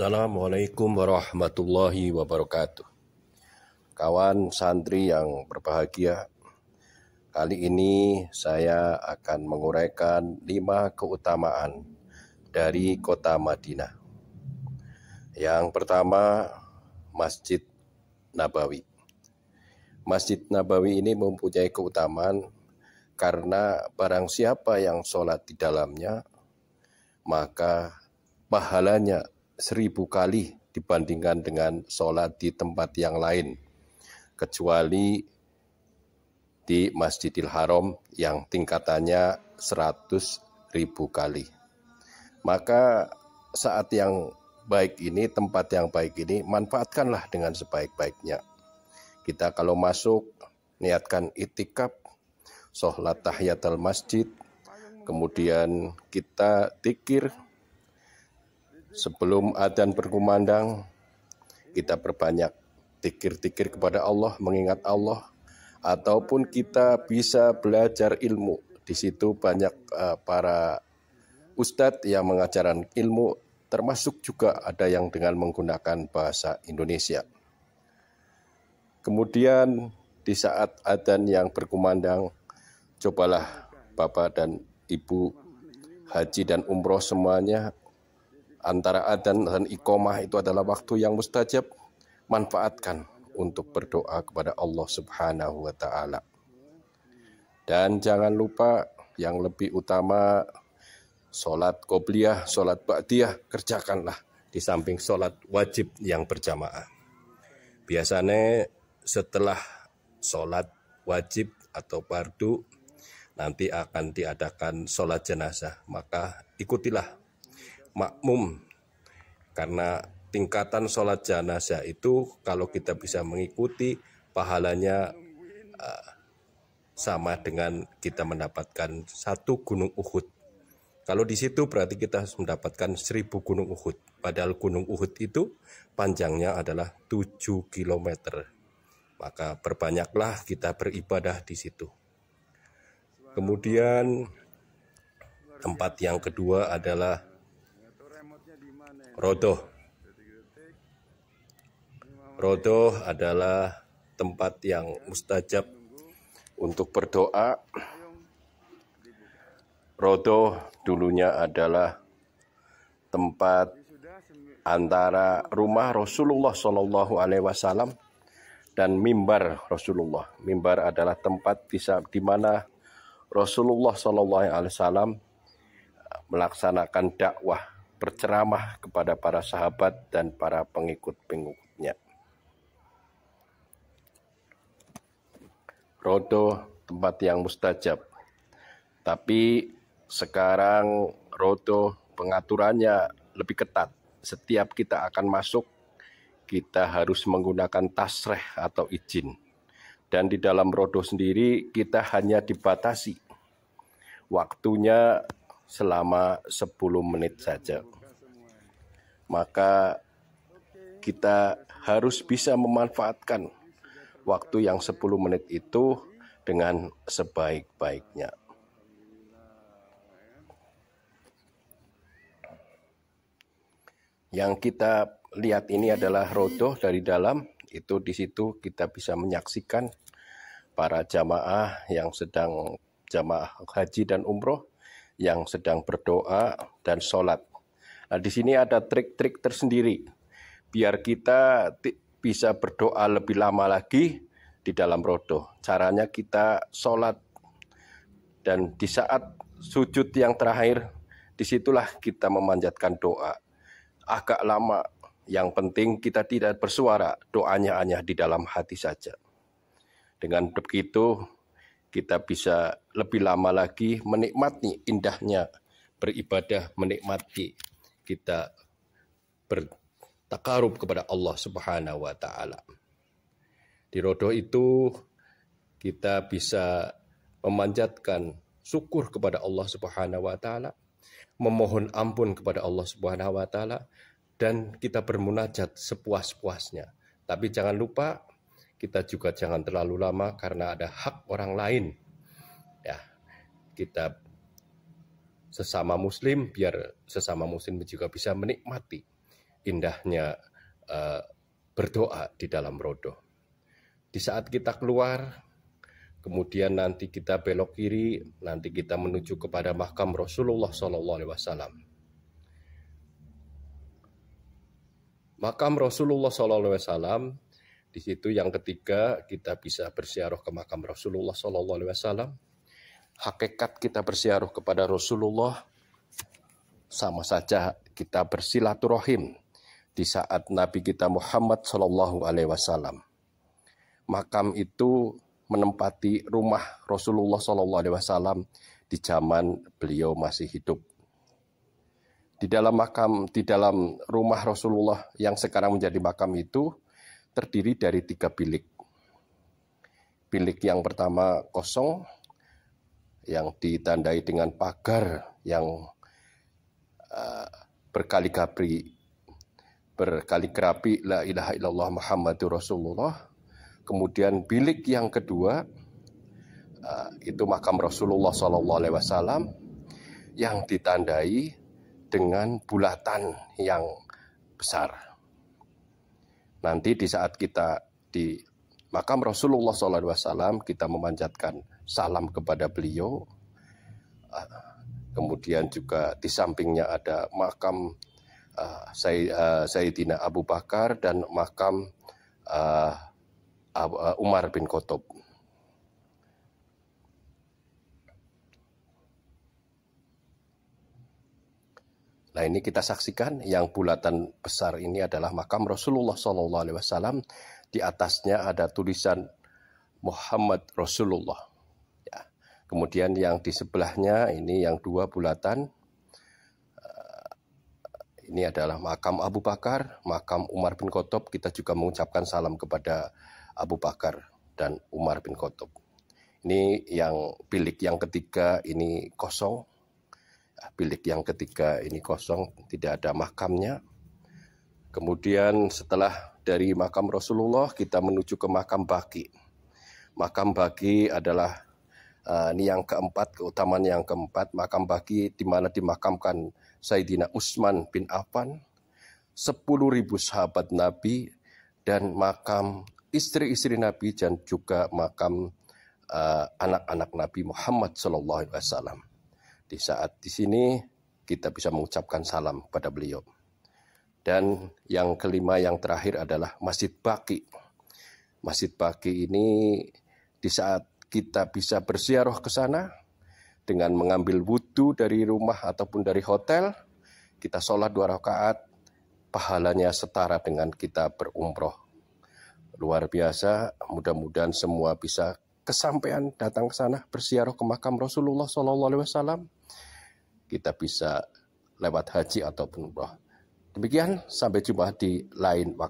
Assalamualaikum warahmatullahi wabarakatuh. Kawan santri yang berbahagia, kali ini saya akan menguraikan 5 keutamaan dari kota Madinah. Yang pertama, Masjid Nabawi. Masjid Nabawi ini mempunyai keutamaan karena barang siapa yang sholat di dalamnya, maka pahalanya 1000 kali dibandingkan dengan sholat di tempat yang lain, kecuali di Masjidil Haram yang tingkatannya 100.000 kali. Maka saat yang baik ini, tempat yang baik ini, manfaatkanlah dengan sebaik-baiknya. Kita kalau masuk, niatkan itikaf, sholat tahiyatul masjid, kemudian kita dzikir. Sebelum adzan berkumandang, kita perbanyak dzikir-dzikir kepada Allah, mengingat Allah, ataupun kita bisa belajar ilmu. Di situ banyak para ustadz yang mengajarkan ilmu, termasuk juga ada yang dengan menggunakan bahasa Indonesia. Kemudian di saat adzan yang berkumandang, cobalah Bapak dan Ibu haji dan umroh semuanya, antara adzan dan iqomah itu adalah waktu yang mustajab. Manfaatkan untuk berdoa kepada Allah Subhanahu wa Ta'ala. Dan jangan lupa yang lebih utama, sholat qobliyah, sholat ba'diyah, kerjakanlah di samping sholat wajib yang berjamaah. Biasanya setelah sholat wajib atau fardu, nanti akan diadakan sholat jenazah. Maka ikutilah makmum, karena tingkatan sholat jenazah itu kalau kita bisa mengikuti, pahalanya sama dengan kita mendapatkan 1 gunung Uhud. Kalau di situ berarti kita mendapatkan 1000 gunung Uhud. Padahal gunung Uhud itu panjangnya adalah 7 km. Maka perbanyaklah kita beribadah di situ. Kemudian tempat yang kedua adalah Rodoh. Rodoh adalah tempat yang mustajab untuk berdoa. Rodoh dulunya adalah tempat antara rumah Rasulullah SAW dan mimbar Rasulullah. Mimbar adalah tempat di mana Rasulullah SAW melaksanakan dakwah, berceramah kepada para sahabat dan para pengikut-pengikutnya. Rodoh tempat yang mustajab. Tapi sekarang rodoh pengaturannya lebih ketat. Setiap kita akan masuk, kita harus menggunakan tasreh atau izin. Dan di dalam rodoh sendiri kita hanya dibatasi waktunya selama 10 menit saja. Maka kita harus bisa memanfaatkan waktu yang 10 menit itu dengan sebaik-baiknya. Yang kita lihat ini adalah rodoh dari dalam. Itu di situ kita bisa menyaksikan para jamaah yang sedang jamaah haji dan umroh yang sedang berdoa dan sholat. Nah, di sini ada trik-trik tersendiri biar kita bisa berdoa lebih lama lagi di dalam rodoh. Caranya kita sholat, dan di saat sujud yang terakhir, disitulah kita memanjatkan doa. Agak lama, yang penting kita tidak bersuara, doanya hanya di dalam hati saja. Dengan begitu, kita bisa lebih lama lagi menikmati indahnya beribadah, menikmati kita bertakarub kepada Allah Subhanahu wa Ta'ala. Di rodoh itu kita bisa memanjatkan syukur kepada Allah Subhanahu wa Ta'ala, memohon ampun kepada Allah Subhanahu wa Ta'ala, dan kita bermunajat sepuas-puasnya. Tapi jangan lupa, kita juga jangan terlalu lama karena ada hak orang lain. Ya, kita sesama muslim, biar sesama muslim juga bisa menikmati indahnya berdoa di dalam rodoh. Di saat kita keluar, kemudian nanti kita belok kiri, nanti kita menuju kepada makam Rasulullah SAW. Makam Rasulullah SAW, di situ yang ketiga kita bisa berziarah ke makam Rasulullah SAW. Hakikat kita berziarah kepada Rasulullah sama saja kita bersilaturahim di saat Nabi kita Muhammad SAW. Makam itu menempati rumah Rasulullah SAW di zaman beliau masih hidup. Di dalam rumah Rasulullah yang sekarang menjadi makam itu terdiri dari 3 bilik. Bilik yang pertama kosong, yang ditandai dengan pagar yang berkali-kali la ilaha illallah Muhammadur Rasulullah. Kemudian bilik yang kedua itu makam Rasulullah SAW yang ditandai dengan bulatan yang besar. Nanti di saat kita di makam Rasulullah SAW kita memanjatkan salam kepada beliau. Kemudian juga di sampingnya ada makam Sayyidina Abu Bakar dan makam Umar bin Khattab. Nah, ini kita saksikan yang bulatan besar ini adalah makam Rasulullah SAW. Di atasnya ada tulisan Muhammad Rasulullah. Ya. Kemudian yang di sebelahnya ini yang 2 bulatan. Ini adalah makam Abu Bakar, makam Umar bin Khattab. Kita juga mengucapkan salam kepada Abu Bakar dan Umar bin Khattab. Ini yang bilik yang ketiga ini kosong. Bilik yang ketiga ini kosong, tidak ada makamnya. Kemudian setelah dari makam Rasulullah kita menuju ke makam Baqi. Makam Baqi adalah ini yang keempat, keutamaan yang keempat, makam Baqi di mana dimakamkan Sayyidina Utsman bin Affan, 10.000 sahabat Nabi, dan makam istri-istri Nabi dan juga makam anak-anak Nabi Muhammad SAW. Di saat di sini kita bisa mengucapkan salam pada beliau. Dan yang kelima, yang terakhir adalah Masjid Baqi. Masjid Baqi ini di saat kita bisa berziarah ke sana dengan mengambil wudhu dari rumah ataupun dari hotel, kita sholat 2 rakaat, pahalanya setara dengan kita berumroh. Luar biasa, mudah-mudahan semua bisa kesampaian datang ke sana, berziarah ke makam Rasulullah SAW. Kita bisa lewat haji ataupun umroh. Demikian, sampai jumpa di lain waktu.